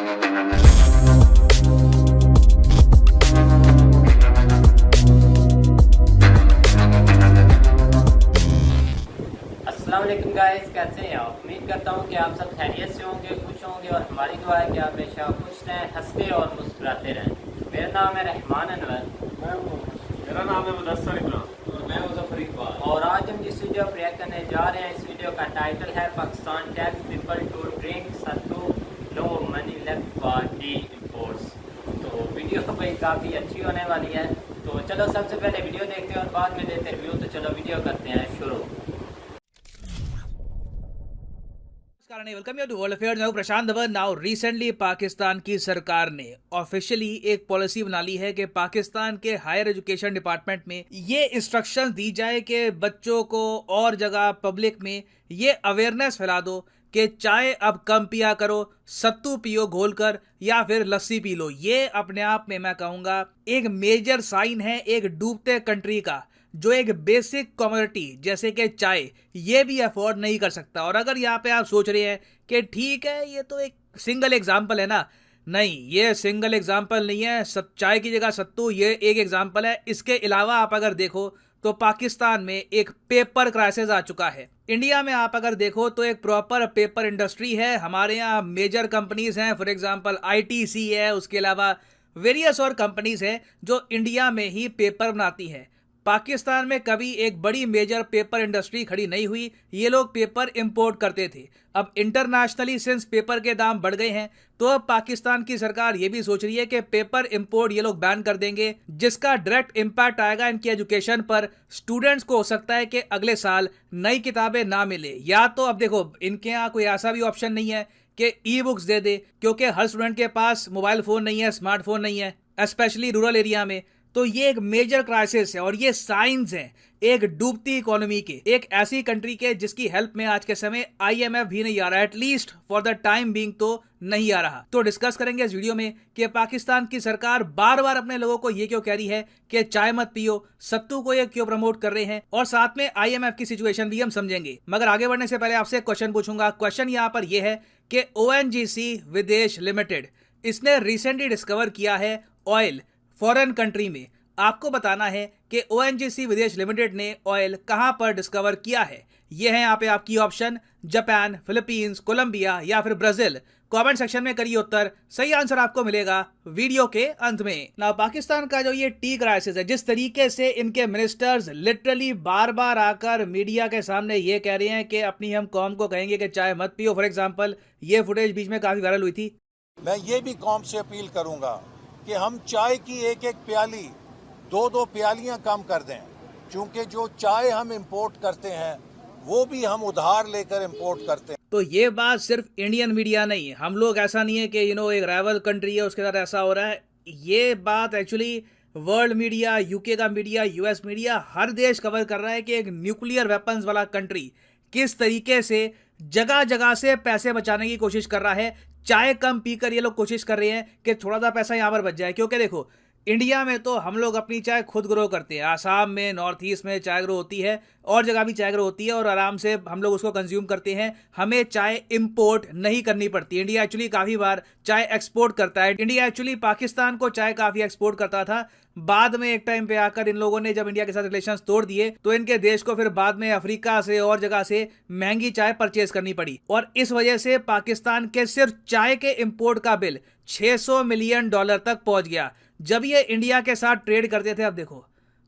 अस्सलाम वालेकुम गाइस, कैसे हैं आप? उम्मीद करता हूं कि आप सब खैरियत से होंगे, खुश होंगे और हमारी दुआ है कि आप हमेशा खुश रहें, हंसते और मुस्कुराते रहें। मेरा नाम है रहमान अनवर। मेरा नाम है मुदस्सर इमरान और मैं मुजफ्फर इकबाल। और आज हम जिस वीडियो पर रिएक्ट करने जा रहे हैं, इस वीडियो का टाइटल है Pakistan tells people to drink sattu, no money left for tea imports. तो वीडियो भाई काफ़ी अच्छी होने वाली है। तो चलो सबसे पहले वीडियो देखते हैं और बाद में देते रिव्यू। तो चलो वीडियो करते हैं शुरू। Welcome you to world affairs. मैं हूं प्रशांत धवन। नाउ रिसेंटली पाकिस्तान की सरकार ने ऑफिशियली एक पॉलिसी बना ली है कि पाकिस्तान के हायर एजुकेशन डिपार्टमेंट में ये इंस्ट्रक्शन दी जाए कि बच्चों को और जगह पब्लिक में ये अवेयरनेस फैला दो कि चाय अब कम पिया करो, सत्तू पियो घोलकर या फिर लस्सी पी लो। ये अपने आप में मैं कहूँगा एक मेजर साइन है एक डूबते कंट्री का, जो एक बेसिक कमोडिटी जैसे कि चाय ये भी अफोर्ड नहीं कर सकता। और अगर यहाँ पे आप सोच रहे हैं कि ठीक है ये तो एक सिंगल एग्जाम्पल है ना, नहीं, ये सिंगल एग्जाम्पल नहीं है। चाय की जगह सत्तू ये एक एग्जाम्पल है। इसके अलावा आप अगर देखो तो पाकिस्तान में एक पेपर क्राइसिस आ चुका है। इंडिया में आप अगर देखो तो एक प्रॉपर पेपर इंडस्ट्री है। हमारे यहाँ मेजर कंपनीज हैं, फॉर एग्जांपल आईटीसी है, उसके अलावा वेरियस और कंपनीज हैं जो इंडिया में ही पेपर बनाती हैं। पाकिस्तान में कभी एक बड़ी मेजर पेपर इंडस्ट्री खड़ी नहीं हुई। ये लोग पेपर इंपोर्ट करते थे। अब इंटरनेशनली सिंस पेपर के दाम बढ़ गए हैं तो अब पाकिस्तान की सरकार ये भी सोच रही है कि पेपर इंपोर्ट ये लोग बैन कर देंगे, जिसका डायरेक्ट इम्पैक्ट आएगा इनकी एजुकेशन पर। स्टूडेंट्स को हो सकता है कि अगले साल नई किताबें ना मिले, या तो अब देखो इनके यहाँ कोई ऐसा भी ऑप्शन नहीं है कि ई बुक्स दे दे, क्योंकि हर स्टूडेंट के पास मोबाइल फ़ोन नहीं है, स्मार्टफोन नहीं है, स्पेशली रूरल एरिया में। तो ये एक मेजर क्राइसिस है और ये साइंस हैं एक डूबती इकोनॉमी के, एक ऐसी कंट्री के जिसकी हेल्प में आज के समय आईएमएफ भी नहीं आ रहा, at least for the time being तो नहीं आ रहा। तो डिस्कस करेंगे इस वीडियो में कि पाकिस्तान की सरकार बार बार अपने लोगों को ये क्यों कह रही है कि चाय मत पियो, सत्तू को ये क्यों प्रमोट कर रहे हैं, और साथ में आईएमएफ की सिचुएशन भी हम समझेंगे। मगर आगे बढ़ने से पहले आपसे क्वेश्चन पूछूंगा। क्वेश्चन यहाँ पर यह है कि ओएनजीसी विदेश लिमिटेड इसने रिसेंटली डिस्कवर किया है ऑयल फॉरेन कंट्री में। आपको बताना है कि ओएनजीसी विदेश लिमिटेड ने ऑयल कहां पर डिस्कवर किया है। यह है यहाँ पे आपकी ऑप्शन, जापान, फिलीपींस, कोलंबिया या फिर ब्राजील। कमेंट सेक्शन में करिए उत्तर, सही आंसर आपको मिलेगा वीडियो के अंत में। ना पाकिस्तान का जो ये टी क्राइसिस है, जिस तरीके से इनके मिनिस्टर्स लिटरली बार बार आकर मीडिया के सामने ये कह रहे हैं कि अपनी हम कौम को कहेंगे कि चाय मत पियो। फॉर एग्जाम्पल ये फुटेज बीच में काफी वायरल हुई थी। मैं ये भी कौम से अपील करूंगा कि हम चाय की एक एक प्याली, दो दो प्यालियां कम कर दें, क्योंकि जो चाय हम इंपोर्ट करते हैं वो भी हम उधार लेकर इंपोर्ट करते हैं। तो ये बात सिर्फ इंडियन मीडिया नहीं है, हम लोग ऐसा नहीं है कि एक राइवल कंट्री है उसके साथ ऐसा हो रहा है। ये बात एक्चुअली वर्ल्ड मीडिया, यूके का मीडिया, यूएस मीडिया, हर देश कवर कर रहा है कि एक न्यूक्लियर वेपन्स वाला कंट्री किस तरीके से जगह जगह से पैसे बचाने की कोशिश कर रहा है। चाय कम पीकर ये लोग कोशिश कर रहे हैं कि थोड़ा सा पैसा यहाँ पर बच जाए, क्योंकि देखो इंडिया में तो हम लोग अपनी चाय खुद ग्रो करते हैं। आसाम में, नॉर्थ ईस्ट में चाय ग्रो होती है और जगह भी चाय ग्रो होती है और आराम से हम लोग उसको कंज्यूम करते हैं। हमें चाय इंपोर्ट नहीं करनी पड़ती। इंडिया एक्चुअली काफ़ी बार चाय एक्सपोर्ट करता है। इंडिया एक्चुअली पाकिस्तान को चाय काफ़ी एक्सपोर्ट करता था। बाद में एक टाइम पे आकर इन लोगों ने जब इंडिया के साथ रिलेशंस तोड़ दिए तो इनके देश को फिर बाद में अफ्रीका से और जगह से महंगी चाय परचेज करनी पड़ी, और इस वजह से पाकिस्तान के सिर्फ चाय के इंपोर्ट का बिल $600 मिलियन तक पहुंच गया जब ये इंडिया के साथ ट्रेड करते थे। अब देखो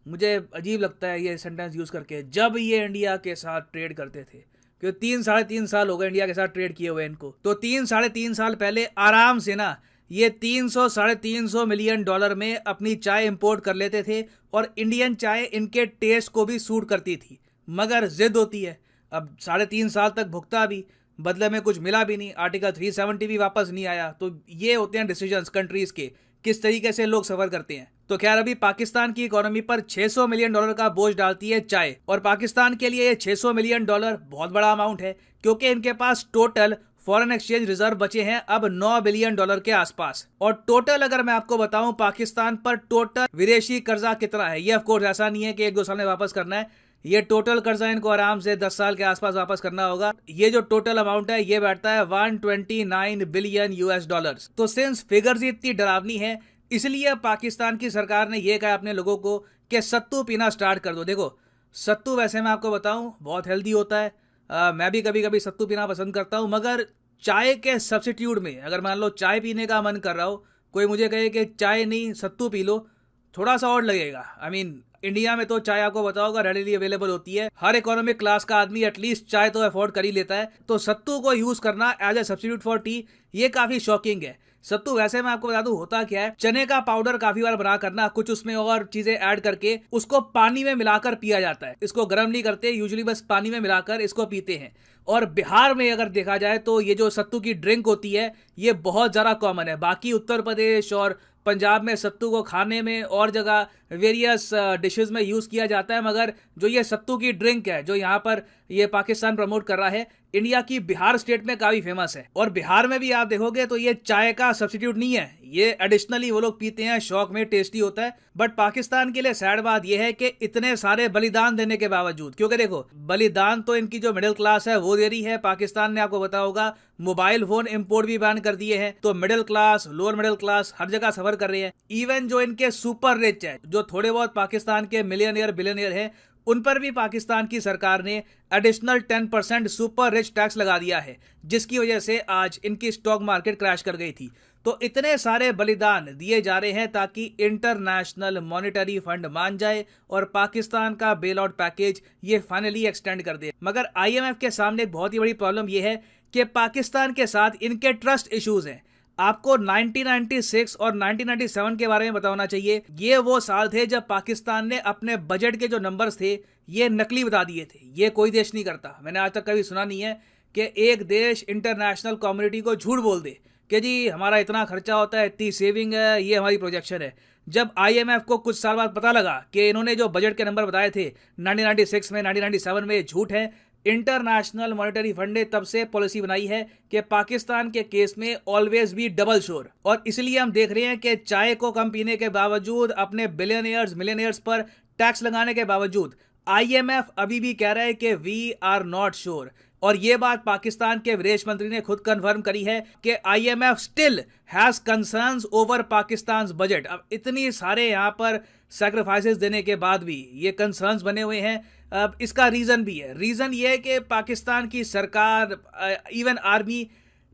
मुझे अजीब लगता है ये सेंटेंस यूज करके, जब ये इंडिया के साथ ट्रेड करते थे, क्योंकि 3-3.5 साल हो गए इंडिया के साथ ट्रेड किए हुए इनको। तो 3-3.5 साल पहले आराम से ना ये 300-350 मिलियन डॉलर में अपनी चाय इंपोर्ट कर लेते थे और इंडियन चाय इनके टेस्ट को भी सूट करती थी। मगर जिद होती है। अब 3.5 साल तक भुगता भी, बदले में कुछ मिला भी नहीं, आर्टिकल 370 भी वापस नहीं आया। तो ये होते हैं डिसीजंस कंट्रीज के, किस तरीके से लोग सफर करते हैं। तो खैर अभी पाकिस्तान की इकोनॉमी पर $600 मिलियन का बोझ डालती है चाय, और पाकिस्तान के लिए ये $600 मिलियन बहुत बड़ा अमाउंट है, क्योंकि इनके पास टोटल फॉरेन एक्सचेंज रिजर्व बचे हैं अब $9 बिलियन के आसपास। और टोटल अगर मैं आपको बताऊं पाकिस्तान पर टोटल विदेशी कर्जा कितना है, ये ऑफकोर्स ऐसा नहीं है कि 1-2 साल में वापस करना है, ये टोटल कर्जा इनको आराम से 10 साल के आसपास वापस करना होगा। ये जो टोटल अमाउंट है ये बैठता है 129 बिलियन यूएस डॉलर्स। तो सिंस फिगर्स इतनी डरावनी है, इसलिए पाकिस्तान की सरकार ने ये कहा अपने लोगों को कि सत्तू पीना स्टार्ट कर दो। देखो सत्तू वैसे मैं आपको बताऊं बहुत हेल्दी होता है, मैं भी कभी कभी सत्तू पीना पसंद करता हूं, मगर चाय के सब्सिट्यूट में अगर मान लो चाय पीने का मन कर रहा हो, कोई मुझे कहे कि चाय नहीं सत्तू पी लो, थोड़ा सा और लगेगा। आई मीन इंडिया में तो चाय आपको बताओगा रेडीली अवेलेबल होती है, हर इकोनॉमिक क्लास का आदमी एटलीस्ट चाय तो अफोर्ड कर ही लेता है। तो सत्तू को यूज करना as a substitute for tea ये काफी शॉकिंग है। सत्तू वैसे मैं आपको बता दूं होता क्या है, चने का पाउडर काफी बार बना करना, कुछ उसमें और चीजें ऐड करके उसको पानी में मिलाकर पिया जाता है। इसको गर्म नहीं करते, यूजुअली बस पानी में मिलाकर इसको पीते हैं। और बिहार में अगर देखा जाए तो ये जो सत्तू की ड्रिंक होती है ये बहुत ज्यादा कॉमन है। बाकी उत्तर प्रदेश और पंजाब में सत्तू को खाने में और जगह वेरियस डिशेस में यूज किया जाता है, मगर जो ये सत्तू की ड्रिंक है जो यहाँ पर ये पाकिस्तान प्रमोट कर रहा है, इंडिया की बिहार स्टेट में काफी फेमस है। और बिहार में भी आप देखोगे तो ये चाय का सब्सिट्यूट नहीं है, ये एडिशनली वो लोग पीते हैं, शौक में, टेस्टी होता है। बट पाकिस्तान के लिए सैड बात यह है कि इतने सारे बलिदान देने के बावजूद, क्योंकि देखो बलिदान तो इनकी जो मिडिल क्लास है वो दे रही है। पाकिस्तान ने आपको पता होगा मोबाइल फोन इंपोर्ट भी बैन कर दिए हैं, तो middle class, lower middle class हर जगह सफर कर रहे हैं। इवन जो इनके सुपर रिच है, जो थोड़े बहुत पाकिस्तान के मिलियनियर बिलियनियर हैं, उन पर भी पाकिस्तान की सरकार ने एडिशनल 10% सुपर रिच टैक्स लगा दिया है, जिसकी वजह से आज इनकी स्टॉक मार्केट क्रैश कर गई थी। तो इतने सारे बलिदान दिए जा रहे हैं ताकि इंटरनेशनल मॉनेटरी फंड मान जाए और पाकिस्तान का बेल आउट पैकेज ये फाइनली एक्सटेंड कर दे। मगर आईएमएफ के सामने एक बहुत ही बड़ी प्रॉब्लम यह है कि पाकिस्तान के साथ इनके ट्रस्ट इश्यूज हैं। आपको 1996 और 1997 के बारे में बताना चाहिए। ये वो साल थे जब पाकिस्तान ने अपने बजट के जो नंबर्स थे ये नकली बता दिए थे। ये कोई देश नहीं करता, मैंने आज तक कभी सुना नहीं है कि एक देश इंटरनेशनल कम्युनिटी को झूठ बोल दे कि जी हमारा इतना खर्चा होता है, इतनी सेविंग है, ये हमारी प्रोजेक्शन है। जब आईएमएफ को कुछ साल बाद पता लगा कि इन्होंने जो बजट के नंबर बताए थे 1996 में, 1997 में, झूठ है, इंटरनेशनल मॉनेटरी फंड ने तब से पॉलिसी बनाई है कि पाकिस्तान के केस में ऑलवेज बी डबल श्योर। और इसलिए हम देख रहे हैं कि चाय को कम पीने के बावजूद, अपने बिलियनियर्स मिलियनियर्स पर टैक्स लगाने के बावजूद आईएमएफ अभी भी कह रहा है कि वी आर नॉट श्योर। और ये बात पाकिस्तान के विदेश मंत्री ने खुद कंफर्म करी है कि IMF still has concerns over Pakistan budget. अब इतनी सारे यहाँ पर सैक्रिफाइसेस देने के बाद भी ये कंसर्न्स बने हुए हैं। अब इसका रीजन भी है, रीजन ये है कि पाकिस्तान की सरकार, इवन आर्मी,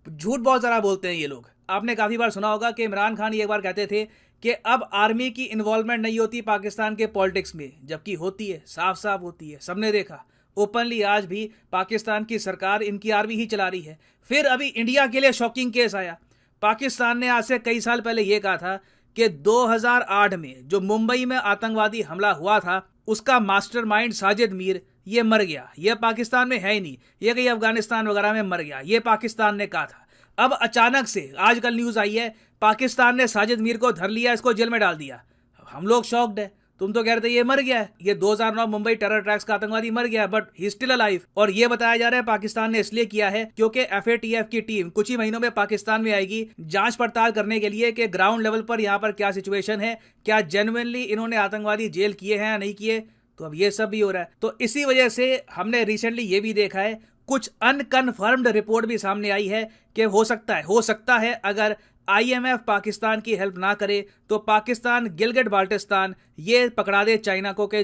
झूठ बहुत ज़्यादा बोलते हैं ये लोग। आपने काफ़ी बार सुना होगा कि इमरान खान एक बार कहते थे कि अब आर्मी की इन्वॉल्वमेंट नहीं होती पाकिस्तान के पॉलिटिक्स में, जबकि होती है, साफ साफ होती है, सबने देखा ओपनली। आज भी पाकिस्तान की सरकार इनकी आर्मी ही चला रही है। फिर अभी इंडिया के लिए शॉकिंग केस आया। पाकिस्तान ने आज से कई साल पहले ये कहा था कि 2008 में जो मुंबई में आतंकवादी हमला हुआ था उसका मास्टरमाइंड साजिद मीर ये मर गया, ये पाकिस्तान में है ही नहीं, ये कहीं अफगानिस्तान वगैरह में मर गया, ये पाकिस्तान ने कहा था। अब अचानक से आजकल न्यूज़ आई है पाकिस्तान ने साजिद मीर को धर लिया, इसको जेल में डाल दिया। हम लोग शॉक्ड है, तुम तो कह रहे थे ये मर गया है, ये 2009 मुंबई टेरर अटैक्स का आतंकवादी मर गया, बट ही स्टिल अलाइव। और ये बताया जा रहा है पाकिस्तान ने इसलिए किया है क्योंकि एफएटीएफ की टीम कुछ ही महीनों में पाकिस्तान में आएगी जांच पड़ताल करने के लिए कि ग्राउंड लेवल पर यहाँ पर क्या सिचुएशन है, क्या जेन्युइनली इन्होंने आतंकवादी जेल किए हैं या नहीं किए। तो अब ये सब भी हो रहा है। तो इसी वजह से हमने रिसेंटली ये भी देखा है, कुछ अनकन्फर्म्ड रिपोर्ट भी सामने आई है कि हो सकता है अगर आईएमएफ पाकिस्तान की हेल्प ना करे तो पाकिस्तान गिलगिट बाल्टिस्तान ये पकड़ा दे चाइना को कि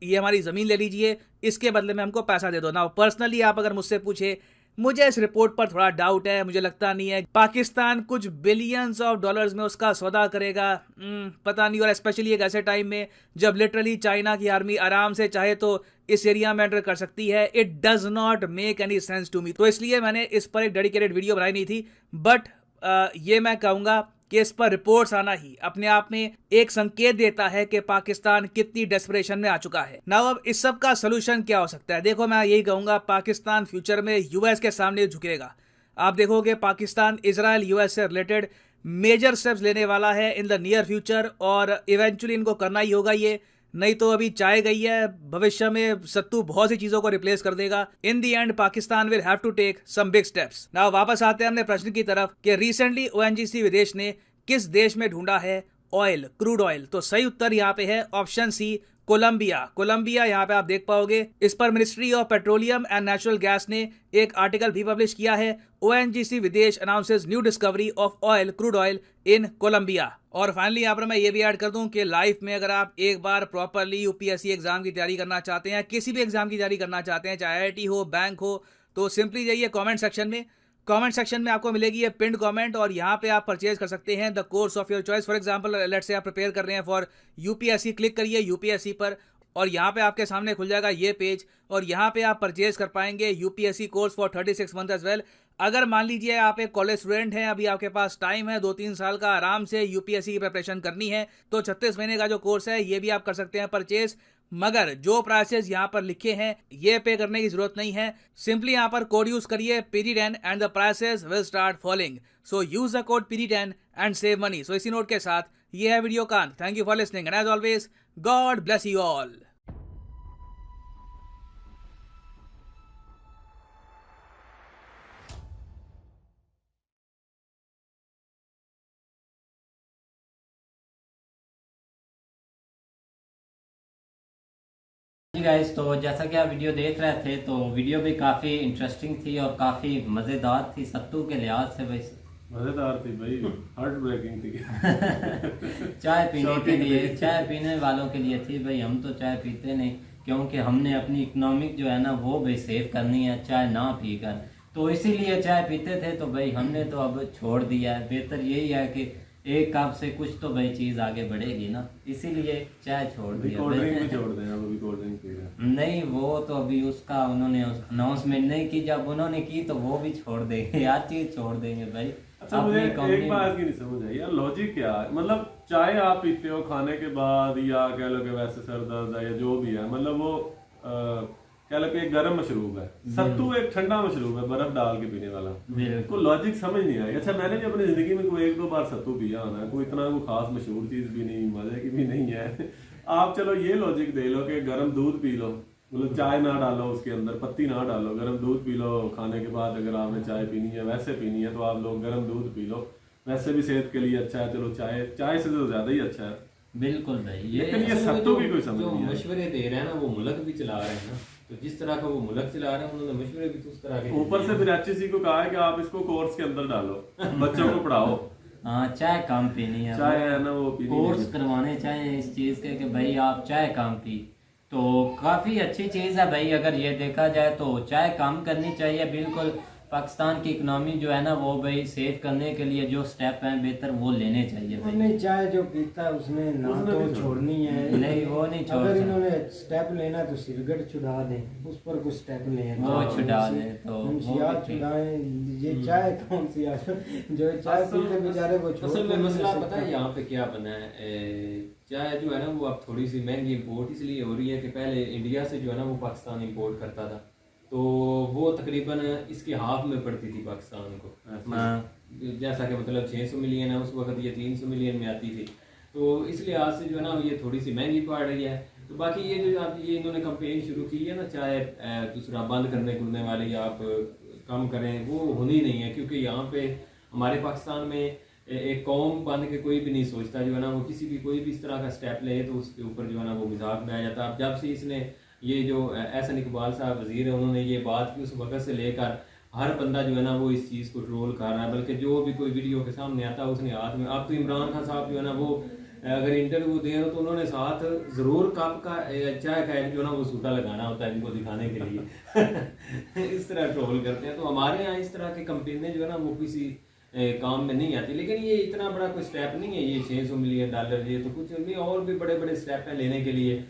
ये हमारी ज़मीन ले लीजिए, इसके बदले में हमको पैसा दे दो ना। पर्सनली आप अगर मुझसे पूछे, मुझे इस रिपोर्ट पर थोड़ा डाउट है। मुझे लगता नहीं है पाकिस्तान कुछ बिलियंस ऑफ डॉलर्स में उसका सौदा करेगा, पता नहीं। और स्पेशली एक ऐसे टाइम में जब लिटरली चाइना की आर्मी आराम से चाहे तो इस एरिया में एंटर कर सकती है। It does not make any sense to me. तो इसलिए मैंने इस पर एक डेडिकेटेड वीडियो बनाई नहीं थी। बट ये मैं कहूँगा कि इस पर रिपोर्ट्स आना ही अपने आप में एक संकेत देता है कि पाकिस्तान कितनी डेस्परेशन में आ चुका है। नाउ अब इस सब का सोल्यूशन क्या हो सकता है? देखो, मैं यही कहूँगा, पाकिस्तान फ्यूचर में यूएस के सामने झुकेगा। आप देखोगे पाकिस्तान इजराइल यूएस से रिलेटेड मेजर स्टेप्स लेने वाला है इन द नियर फ्यूचर, और इवेंचुअली इनको करना ही होगा ये, नहीं तो अभी चाय गई है, भविष्य में सत्तू बहुत सी चीजों को रिप्लेस कर देगा। In the end Pakistan will have to take some big steps. Now वापस आते हैं अपने प्रश्न की तरफ कि रिसेंटली ओएनजीसी विदेश ने किस देश में ढूंढा है ऑयल, क्रूड ऑयल। तो सही उत्तर यहाँ पे है ऑप्शन सी, कोलंबिया यहाँ पे आप देख पाओगे। इस पर ministry of petroleum and natural gas ने एक आर्टिकल भी पब्लिश किया है। ONGC Videsh announces new discovery of oil, crude oil in Colombia. और फाइनली यहाँ पर मैं ये भी ऐड कर दूं कि लाइफ में अगर आप एक बार प्रॉपरली UPSC एग्जाम की तैयारी करना चाहते हैं, किसी भी एग्जाम की तैयारी करना चाहते हैं, चाहे IIT हो, बैंक हो, तो सिंपली जाइए कमेंट सेक्शन में आपको मिलेगी ये पिंड कमेंट, और यहाँ पे आप परचेज कर सकते हैं the course of your choice. For example let's say आप प्रिपेयर कर रहे हैं फॉर UPSC, क्लिक करिए UPSC पर और यहाँ पे आपके सामने खुल जाएगा ये पेज, और यहाँ पे आप परचेज कर पाएंगे UPSC course for 36 month as well. अगर मान लीजिए आप एक कॉलेज स्टूडेंट हैं, अभी आपके पास टाइम है 2-3 साल का आराम से UPSC की प्रिपरेशन करनी है, तो 36 महीने का जो कोर्स है ये भी आप कर सकते हैं परचेज। मगर जो प्राइसेस यहाँ पर लिखे हैं ये पे करने की जरूरत नहीं है। सिंपली यहाँ पर कोड यूज करिए PD10 and the prices will start following. So use the code PD10 and save money. So इसी नोट के साथ ये है वीडियो का अंत। Thank you for listening and as always God bless you all. जी guys, तो जैसा कि आप वीडियो देख रहे थे तो वीडियो भी काफ़ी इंटरेस्टिंग थी और काफ़ी मज़ेदार थी सत्तू के लिहाज से। भाई मजेदार थी भाई, हार्ट ब्रेकिंग थी। चाय पीने के लिए, चाय पीने वालों के लिए थी भाई। हम तो चाय पीते नहीं, क्योंकि हमने अपनी इकोनॉमिक जो है ना वो भाई सेव करनी है चाय ना पीकर, तो इसीलिए चाय पीते थे। तो भाई हमने तो अब छोड़ दिया है। बेहतर यही है कि एक कप से कुछ तो भाई चीज आगे बढ़ेगी ना, इसीलिए चाय छोड़ दिया। कोल्ड ड्रिंक भी छोड़ दें, अब अभी कोल्ड ड्रिंक पी रहे हैं। नहीं, वो तो अभी उसका उन्होंने अनाउंसमेंट नहीं की, जब उन्होंने की तो वो भी छोड़ देंगे, हर चीज छोड़ देंगे भाई। अच्छा, मुझे एक बात की नहीं समझ आई यार, लॉजिक क्या है? मतलब चाय आप पीते हो खाने के बाद, या कह लो कि वैसे सर दर्द है या जो भी है, मतलब वो कह लो कि एक गर्म मशरूब है, सत्तू एक ठंडा मशरूब है बर्फ डाल के पीने वाला। कोई लॉजिक समझ नहीं आई। अच्छा, मैंने भी अपनी जिंदगी में कोई 1-2 बार सत्तू पिया होना, कोई इतना कोई खास मशहूर चीज भी नहीं, मजे की भी नहीं है। आप चलो ये लॉजिक दे लो कि गर्म दूध पी लो, मतलब चाय ना डालो उसके अंदर, पत्ती ना डालो, गर्म दूध पी लो खाने के बाद। अगर आपने चाय पीनी है, वैसे पीनी है, तो आप लोग गर्म दूध पी लो, वैसे भी सेहत के लिए अच्छा है। चलो चाय से तो ज्यादा ही अच्छा है। बिल्कुल भाई। ये सत्तू की कोई समझ नहीं है। मशवरे दे रहे हैं ना, वो मुल्क भी चला रहे हैं ना, तो जिस तरह का वो मुल्क चला रहे हैं उन्होंने मशवरे भी तो उस तरह के। ऊपर से फिर HEC को कहा है कि आप इसको कोर्स के अंदर डालो, बच्चों को पढ़ाओ। हाँ, चाय कम पीनी है, चाय है ना वो कोर्स करवाने चाहिए इस चीज के कि भाई आप चाय कम पी, तो काफी अच्छी चीज है भाई। अगर ये देखा जाए तो चाय कम करनी चाहिए बिल्कुल। पाकिस्तान की इकोनॉमी जो है ना वो भाई सेव करने के लिए जो स्टेप हैं बेहतर वो लेने चाहिए भाई। नहीं, चाय जो पीता है उसने ना तो छोड़नी है, नहीं वो नहीं छोड़। अगर इन्होंने स्टेप लेना तो सिगरेट छुड़ा दें, उस पर कुछ स्टेप लें, वो छुड़ा दें तो मुंशियात छुड़ाएं। ये चाय कौन सी जो चाय पीते बेचारे को छोड़। असल में मसला पता है यहाँ पे क्या बना है, चाय जो है ना वो अब थोड़ी सी महंगी इम्पोर्ट इसलिए हो रही है कि पहले इंडिया से जो है ना वो पाकिस्तान इम्पोर्ट करता था, तो वो तकरीबन इसके हाफ में पड़ती थी पाकिस्तान को। जैसा कि मतलब 600 मिलियन है उस वक्त, ये 300 मिलियन में आती थी, तो इसलिए आज से जो है ना ये थोड़ी सी महंगी पड़ रही है। तो बाकी ये जो ये इन्होंने कंपेन शुरू की है ना, चाहे दूसरा बंद करने कुलने वाले आप कम करें, वो होनी नहीं है। क्योंकि यहाँ पे हमारे पाकिस्तान में एक कौम बन के कोई भी नहीं सोचता जो है ना वो किसी भी कोई भी इस तरह का स्टेप ले तो उसके ऊपर जो है ना वो मजाक में आ जाता है। अब जब से इसने ये जो एहसन इकबाल साहब वजीर है उन्होंने ये बात की, उस वक्त से लेकर हर बंदा जो है ना वो इस चीज़ को ट्रोल कर रहा है, बल्कि जो भी कोई वीडियो के सामने आता है उसने हाथ में, अब तो इमरान खान साहब जो है ना वो अगर इंटरव्यू दे रहे हो तो उन्होंने साथ जरूर कप का चाय का एक जो ना वो सूटा लगाना होता है इनको दिखाने के लिए। इस तरह ट्रोल करते हैं। तो हमारे यहाँ इस तरह के कंपेनें जो है ना वो किसी काम में नहीं आती। लेकिन ये इतना बड़ा कोई स्टेप नहीं है, ये 600 मिलियन डॉलर, ये तो कुछ नहीं, और भी बड़े बड़े स्टेप हैं लेने के लिए,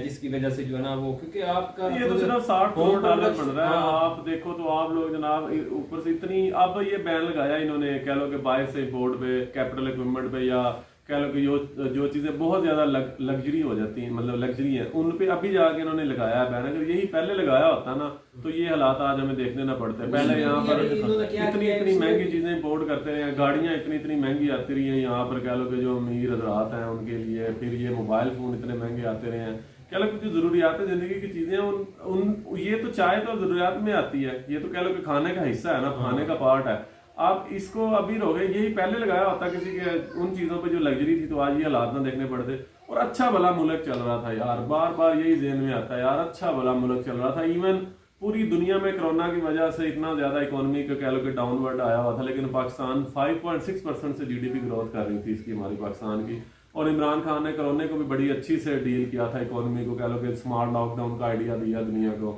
जिसकी वजह से जो है ना वो, क्योंकि आपका ये तो सिर्फ 60 करोड़ डॉलर बन रहा है। आप देखो तो आप लोग जनाब ऊपर से इतनी, अब ये बैन लगाया इन्होंने, कह लो कि बाहर से इम्पोर्ट पे, कैपिटल इक्विपमेंट पे, या कह लो कि जो चीजें बहुत ज्यादा लग्जरी हो जाती हैं, मतलब लग्जरी है, उन पे अभी जाके इन्होंने लगाया है बैन। अगर यही पहले लगाया होता ना तो ये हालात आज हमें देखने ना पड़ते। पहले यहाँ पर इतनी महंगी चीजें इम्पोर्ट करते हैं, गाड़ियां इतनी महंगी आती रही हैं यहाँ पर, कह लो कि जो अमीर हजरात हैं उनके लिए, फिर ये मोबाइल फोन इतने महंगे आते रहे हैं, कह लो कि जो जरूरियात जिंदगी की चीजें उन ये तो चाय तो जरूरियात में आती है, ये तो कह लो कि खाने का हिस्सा है ना, खाने का पार्ट है। आप इसको अभी रोके, यही पहले लगाया होता किसी के उन चीज़ों पे जो लग्जरी थी, तो आज ये हालात ना देखने पड़ते। और अच्छा भला मुल्क चल रहा था यार, बार बार यही ज़हन में आता है यार, अच्छा भला मुल्क चल रहा था। इवन पूरी दुनिया में कोरोना की वजह से इतना ज़्यादा इकोनॉमी का कह लो कि डाउनवर्ड आया हुआ था, लेकिन पाकिस्तान 5.6% से GDP ग्रोथ कर रही थी इसकी, हमारी पाकिस्तान की। और इमरान खान ने कोरोना को भी बड़ी अच्छी से डील किया था, इकोनॉमी को कह लो कि स्मार्ट लॉकडाउन का आइडिया दिया दुनिया को।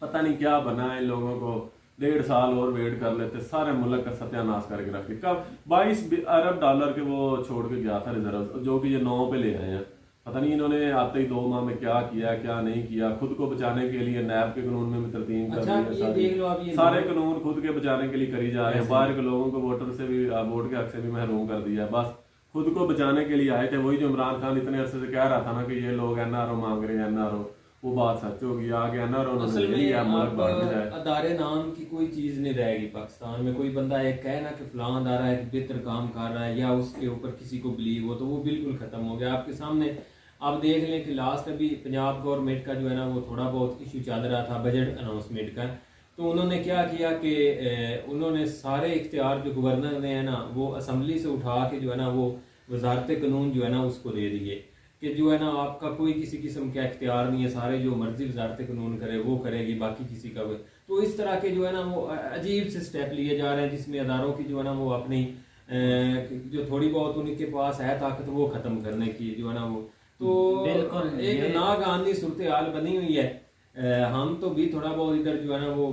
पता नहीं क्या बना है, इन लोगों को 1.5 साल और वेट कर लेते, सारे मुल्क का सत्यानाश करके रख दिया। कब 22 अरब डॉलर के वो छोड़ के गया था रिजर्व, जो कि ये 9 पे ले आए हैं। पता नहीं इन्होंने आते ही 2 माह में क्या किया क्या नहीं किया। खुद को बचाने के लिए नैब के कानून में भी तरतीब कर दी है, सारे कानून खुद के बचाने के लिए करी जा रहे हैं। बाहर के लोगों को वोटर से भी, वोट के हक से भी महरूम कर दिया है। बस खुद को बचाने के लिए आए थे। वही जो इमरान खान इतने अरसे से कह रहा था ना कि ये लोग NRO मांग रहे हैं, NRO, वो बात सच होगी। आगे NRO अदारे नाम की कोई चीज नहीं रहेगी पाकिस्तान में। कोई बंदा एक कहे ना कि फलां अदारा एक बेहतर काम कर रहा है या उसके ऊपर किसी को बिलीव हो, तो वो बिल्कुल खत्म हो गया। आपके सामने आप देख लें कि लास्ट अभी पंजाब गवर्नमेंट का जो है ना वो थोड़ा बहुत इशू चल रहा था बजट अनाउंसमेंट का। तो उन्होंने क्या किया कि उन्होंने सारे इख्तियार जो गवर्नर ने है ना वो असम्बली से उठा के जो है ना वो वजारत कानून जो है ना उसको दे दिए कि जो है ना आपका कोई किसी किस्म का इख्तियार नहीं है, सारे जो मर्जी वजारत कानून करे वो करेगी, बाकी किसी का वो। तो इस तरह के जो है ना वो अजीब से स्टेप लिए जा रहे हैं जिसमें अदारों की जो है ना वो अपनी जो थोड़ी बहुत उनके पास है ताकत वो खत्म करने की जो है ना वो। तो बिल्कुल एक नागानी सूरत हाल बनी हुई है। हम तो भी थोड़ा बहुत इधर जो है ना वो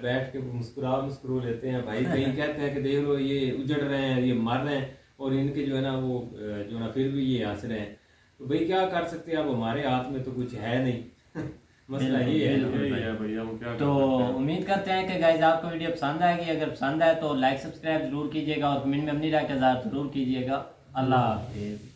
बैठ के मुस्कुरा लेते हैं भाई। कहीं कहते हैं कि देख लो ये उजड़ रहे हैं, ये मर रहे हैं, और इनके जो है ना वो जो ना फिर भी ये हंस रहे हैं। तो भाई क्या कर सकते हैं, अब हमारे हाथ में तो कुछ है नहीं। मसला ये है भैया। तो उम्मीद करते हैं कि गाइज आपको वीडियो पसंद आएगी। अगर पसंद आए तो लाइक सब्सक्राइब जरूर कीजिएगा और कमेंट में अपनी राय का इज़हार जरूर कीजिएगा। अल्लाह हाफिज़।